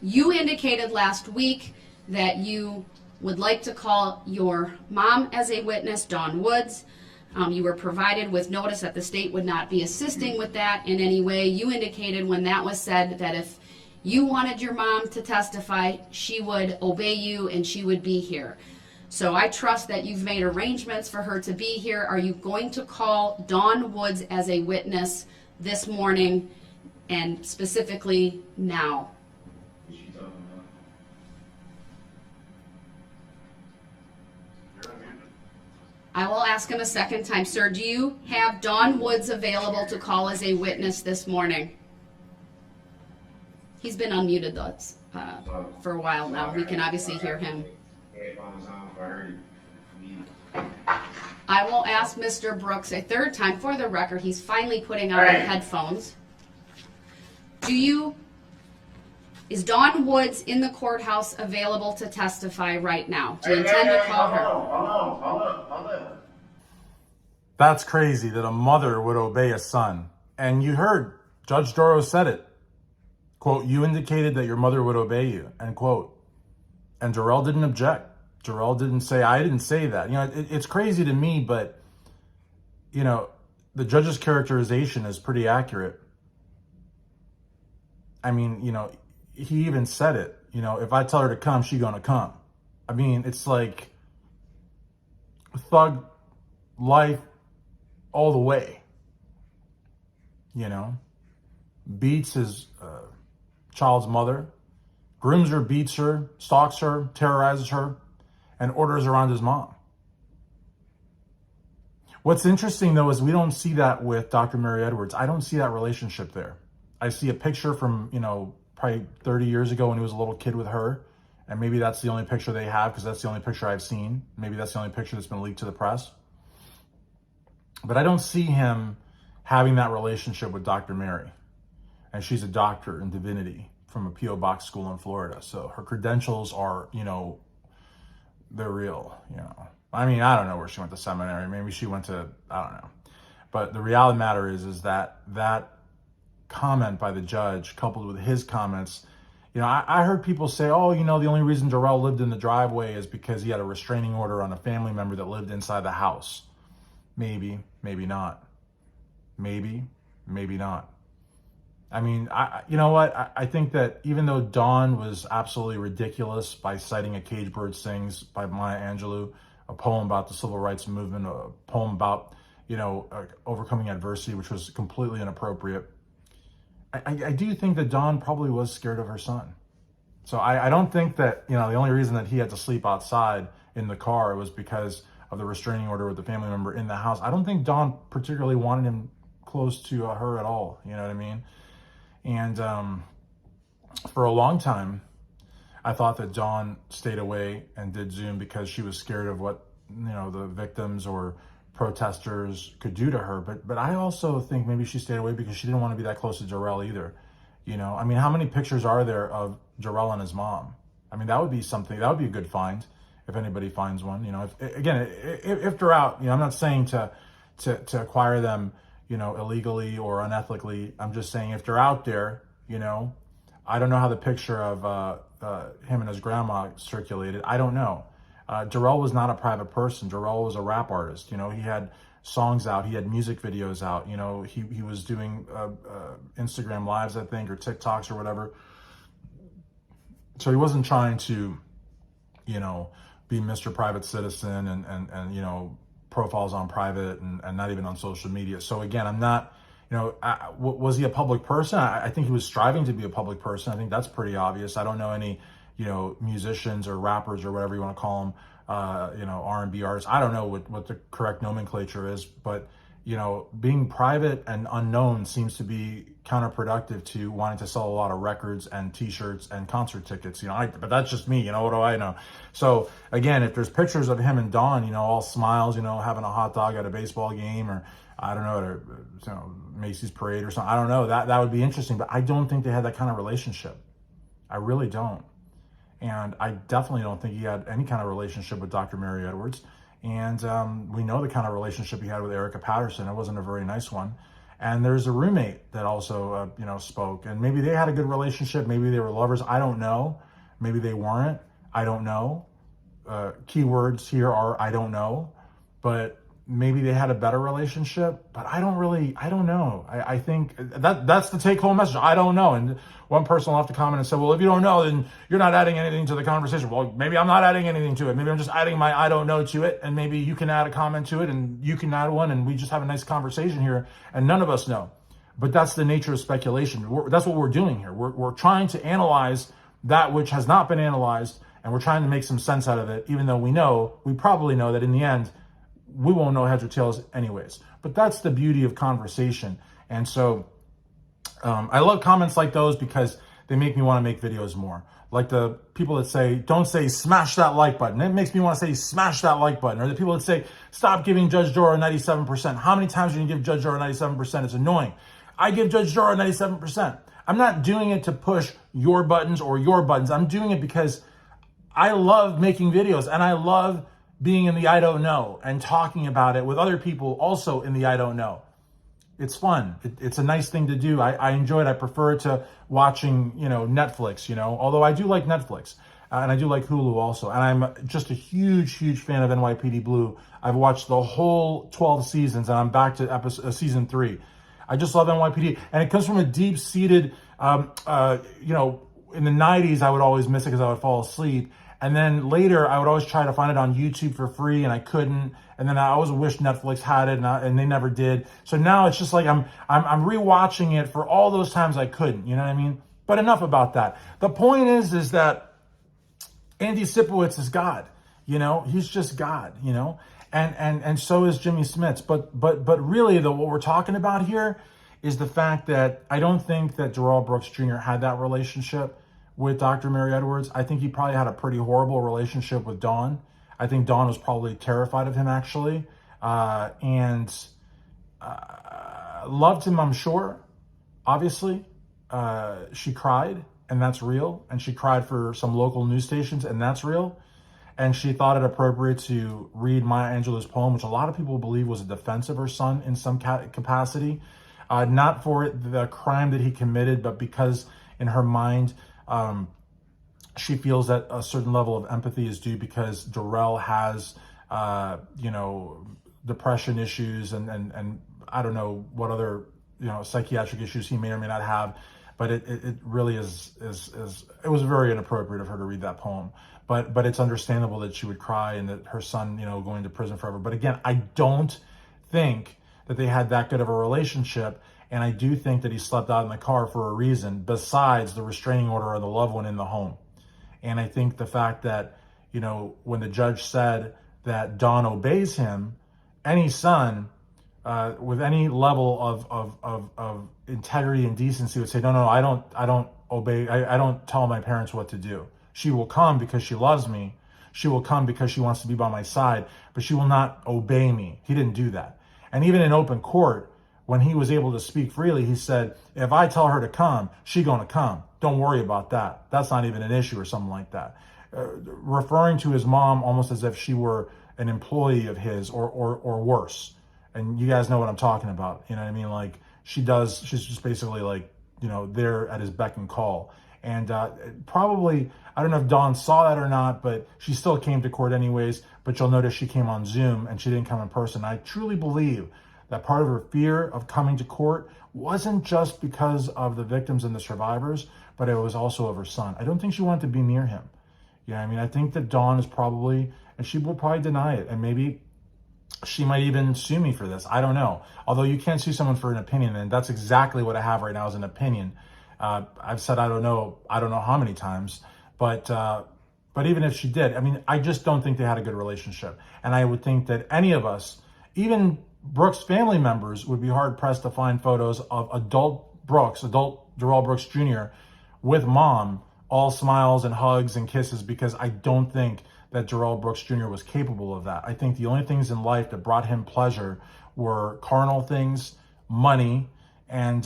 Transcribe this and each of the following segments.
You indicated last week that you would like to call your mom as a witness, Dawn Woods. You were provided with notice that the state would not be assisting with that in any way. You indicated when that was said that if you wanted your mom to testify, she would obey you and she would be here. So I trust that you've made arrangements for her to be here. Are you going to call Dawn Woods as a witness this morning and specifically now? I will ask him a second time. Sir, do you have Dawn Woods available to call as a witness this morning? He's been unmuted though, for a while now. We can obviously hear him. I will ask Mr. Brooks a third time for the record. He's finally putting on the headphones. Is Dawn Woods in the courthouse available to testify right now? Do you intend to call her? That's crazy that a mother would obey a son. And you heard Judge Darrell said it. Quote, you indicated that your mother would obey you, end quote. And Darrell didn't object. Darrell didn't say, I didn't say that. You know, it's crazy to me, but, you know, the judge's characterization is pretty accurate. I mean, you know, he even said it. You know, if I tell her to come, she's going to come. I mean, it's like thug life all the way. You know, beats his child's mother, grooms her, beats her, stalks her, terrorizes her, and orders around his mom. What's interesting, though, is we don't see that with Dr. Mary Edwards. I don't see that relationship there. I see a picture from, you know, probably 30 years ago when he was a little kid with her, and maybe that's the only picture they have because that's the only picture I've seen. Maybe that's the only picture that's been leaked to the press. But I don't see him having that relationship with Dr. Mary. And she's a doctor in divinity from a P.O. Box school in Florida. So her credentials are, you know, they're real, you know. I mean, I don't know where she went to seminary. Maybe she went to, I don't know. But the reality of the matter is that comment by the judge coupled with his comments, you know, I heard people say, oh, you know, the only reason Darrell lived in the driveway is because he had a restraining order on a family member that lived inside the house. Maybe, maybe not. Maybe, maybe not. I mean, you know what? I think that even though Dawn was absolutely ridiculous by citing A Caged Bird Sings by Maya Angelou, a poem about the civil rights movement, a poem about, you know, overcoming adversity, which was completely inappropriate. I do think that Dawn probably was scared of her son. So I don't think that, you know, the only reason that he had to sleep outside in the car was because of the restraining order with the family member in the house. I don't think Dawn particularly wanted him close to her at all. You know what I mean? And for a long time, I thought that Dawn stayed away and did Zoom because she was scared of what, you know, the victims or protesters could do to her. But I also think maybe she stayed away because she didn't want to be that close to Darrell either. You know, I mean, how many pictures are there of Darrell and his mom? I mean, that would be something, that would be a good find if anybody finds one. You know, if they're out, you know, I'm not saying to acquire them, you know, illegally or unethically. I'm just saying if they're out there, you know, I don't know how the picture of him and his grandma circulated. I don't know. Darrell was not a private person. Darrell was a rap artist. You know, he had songs out. He had music videos out. You know, he was doing Instagram lives, I think, or TikToks or whatever. So he wasn't trying to, you know, be Mr. Private Citizen and you know, profiles on private and not even on social media. So again, I'm not, you know, was he a public person? I think he was striving to be a public person. I think that's pretty obvious. I don't know any, you know, musicians or rappers or whatever you want to call them, you know, R&B artists. I don't know what the correct nomenclature is, but, you know, being private and unknown seems to be counterproductive to wanting to sell a lot of records and t-shirts and concert tickets, you know, but that's just me, you know, what do I know? So again, if there's pictures of him and Dawn, you know, all smiles, you know, having a hot dog at a baseball game or I don't know, at a, you know, Macy's parade or something, I don't know, that would be interesting, but I don't think they had that kind of relationship. I really don't. And I definitely don't think he had any kind of relationship with Dr. Mary Edwards. And we know the kind of relationship he had with Erica Patterson. It wasn't a very nice one. And there's a roommate that also, spoke. And maybe they had a good relationship. Maybe they were lovers. I don't know. Maybe they weren't. I don't know. Keywords here are I don't know. But maybe they had a better relationship. But I don't know. I think that's the take home message. I don't know. And one person will have to comment and say, well, if you don't know, then you're not adding anything to the conversation. Well, maybe I'm not adding anything to it. Maybe I'm just adding my I don't know to it. And maybe you can add a comment to it and you can add one. And we just have a nice conversation here. And none of us know. But that's the nature of speculation. That's what we're doing here. We're trying to analyze that which has not been analyzed. And we're trying to make some sense out of it, even though we probably know that in the end, we won't know heads or tails anyways. But that's the beauty of conversation. And so I love comments like those because they make me want to make videos more. Like the people that say, don't say smash that like button. It makes me want to say smash that like button. Or the people that say, stop giving Judge Darrell 97%. How many times are you going to give Judge Darrell 97%? It's annoying. I give Judge Darrell 97%. I'm not doing it to push your buttons or your buttons. I'm doing it because I love making videos and I love being in the I don't know and talking about it with other people also in the I don't know. It's fun. It's a nice thing to do. I enjoy it. I prefer it to watching, Netflix, although I do like Netflix and I do like Hulu also. And I'm just a huge, huge fan of NYPD Blue. I've watched the whole 12 seasons and I'm back to season 3. I just love NYPD. And it comes from a deep-seated, in the 90s, I would always miss it because I would fall asleep. And then later, I would always try to find it on YouTube for free, and I couldn't. And then I always wished Netflix had it, and they never did. So now it's just like I'm rewatching it for all those times I couldn't. You know what I mean? But enough about that. The point is that Andy Sipowicz is God. He's just God. And so is Jimmy Smits. But really, what we're talking about here is the fact that I don't think that Darrell Brooks Jr. had that relationship with Dr. Mary Edwards. I think he probably had a pretty horrible relationship with Dawn. I think Dawn was probably terrified of him, actually. And loved him, I'm sure. Obviously, she cried, and that's real. And she cried for some local news stations, and that's real. And she thought it appropriate to read Maya Angelou's poem, which a lot of people believe was a defense of her son in some capacity. Not for the crime that he committed, but because in her mind, she feels that a certain level of empathy is due because Darrell has, depression issues and I don't know what other, psychiatric issues he may or may not have. But it really is it was very inappropriate of her to read that poem. But it's understandable that she would cry and that her son, going to prison forever. But again, I don't think that they had that good of a relationship. And I do think that he slept out in the car for a reason besides the restraining order of the loved one in the home. And I think the fact that, when the judge said that Dawn obeys him, any son with any level of integrity and decency would say, no, I don't obey. I don't tell my parents what to do. She will come because she loves me. She will come because she wants to be by my side, but she will not obey me. He didn't do that. And even in open court, when he was able to speak freely, he said, if I tell her to come, she gonna come. Don't worry about that. That's not even an issue or something like that. Referring to his mom almost as if she were an employee of his or worse. And you guys know what I'm talking about. You know what I mean? Like she's just basically like, there at his beck and call. And probably, I don't know if Dawn saw that or not, but she still came to court anyways. But you'll notice she came on Zoom and she didn't come in person. I truly believe that part of her fear of coming to court wasn't just because of the victims and the survivors, but it was also of her son. I don't think she wanted to be near him. I think that Dawn is probably, and she will probably deny it, and maybe she might even sue me for this. I don't know. Although you can't sue someone for an opinion, and that's exactly what I have right now is an opinion. I've said I don't know how many times, but even if she did, I just don't think they had a good relationship. And I would think that any of us, even Brooks family members, would be hard pressed to find photos of adult Darrell Brooks Jr. with mom, all smiles and hugs and kisses, because I don't think that Darrell Brooks Jr. was capable of that. I think the only things in life that brought him pleasure were carnal things, money, and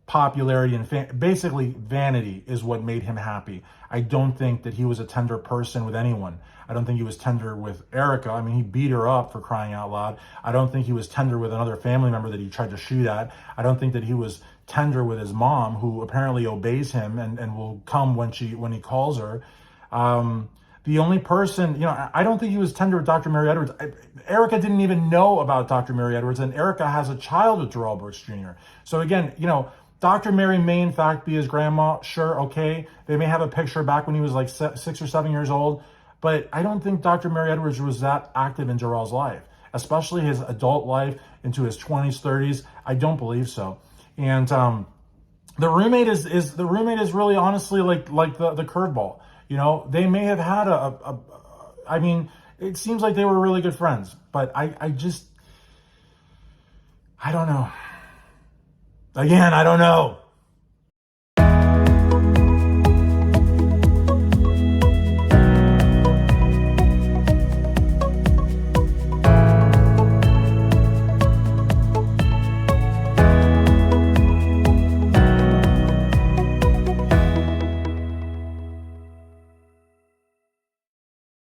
popularity and basically vanity is what made him happy. I don't think that he was a tender person with anyone. I don't think he was tender with Erica. I mean, he beat her up, for crying out loud. I don't think he was tender with another family member that he tried to shoot at. I don't think that he was tender with his mom, who apparently obeys him and will come when he calls her. The only person, I don't think he was tender with Dr. Mary Edwards. Erica didn't even know about Dr. Mary Edwards, and Erica has a child with Darrell Brooks Jr. So again, Dr. Mary may in fact be his grandma. Sure, okay. They may have a picture back when he was like 6 or 7 years old, but I don't think Dr. Mary Edwards was that active in Darrell's life, especially his adult life into his 20s, 30s. I don't believe so. And the roommate is really honestly like the curveball. They may have had I mean, it seems like they were really good friends, but I don't know. Again, I don't know.